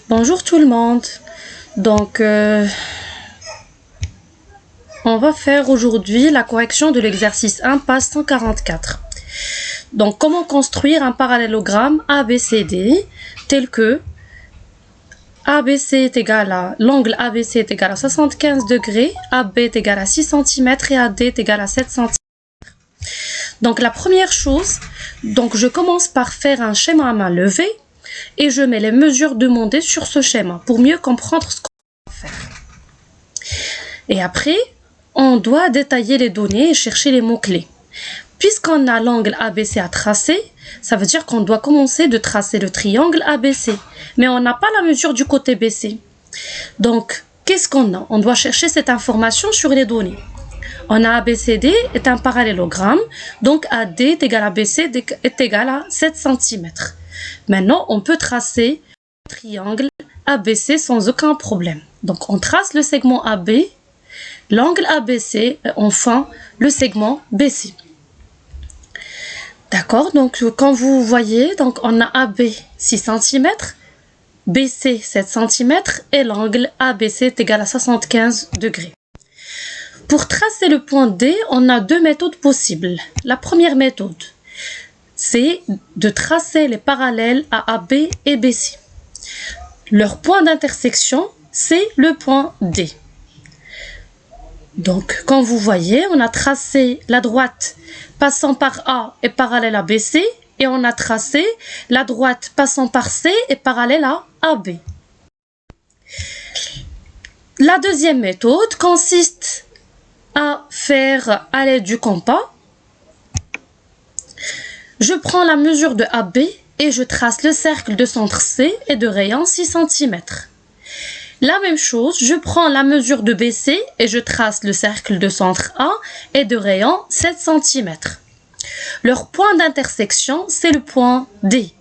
Bonjour tout le monde. Donc, on va faire aujourd'hui la correction de l'exercice 1, page 144. Donc, comment construire un parallélogramme ABCD tel que ABC est égal à l'angle ABC est égal à 75 degrés, AB est égal à 6 cm et AD est égal à 7 cm. Donc, la première chose, je commence par faire un schéma à main levée et je mets les mesures demandées sur ce schéma pour mieux comprendre ce qu'on va faire. Et après, on doit détailler les données et chercher les mots-clés. Puisqu'on a l'angle ABC à tracer, ça veut dire qu'on doit commencer de tracer le triangle ABC. Mais on n'a pas la mesure du côté BC. Donc, qu'est-ce qu'on a? On doit chercher cette information sur les données. On a ABCD est un parallélogramme, donc AD est égal à BC est égal à 7 cm. Maintenant, on peut tracer le triangle ABC sans aucun problème. Donc, on trace le segment AB, l'angle ABC, et enfin le segment BC. D'accord, donc quand vous voyez, on a AB 6 cm, BC 7 cm et l'angle ABC est égal à 75 degrés. Pour tracer le point D, on a deux méthodes possibles. La première méthode, c'est de tracer les parallèles à AB et BC. Leur point d'intersection, c'est le point D. Donc, comme vous voyez, on a tracé la droite passant par A et parallèle à BC, et on a tracé la droite passant par C et parallèle à AB. La deuxième méthode consiste à faire à l'aide du compas. Je prends la mesure de AB et je trace le cercle de centre C et de rayon 6 cm. La même chose, je prends la mesure de BC et je trace le cercle de centre A et de rayon 7 cm. Leur point d'intersection, c'est le point D.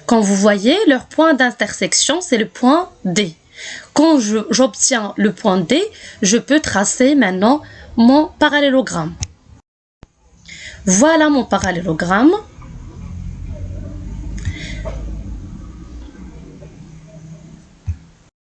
Comme vous voyez, leur point d'intersection, c'est le point D. Quand j'obtiens le point D, je peux tracer maintenant mon parallélogramme. Voilà mon parallélogramme.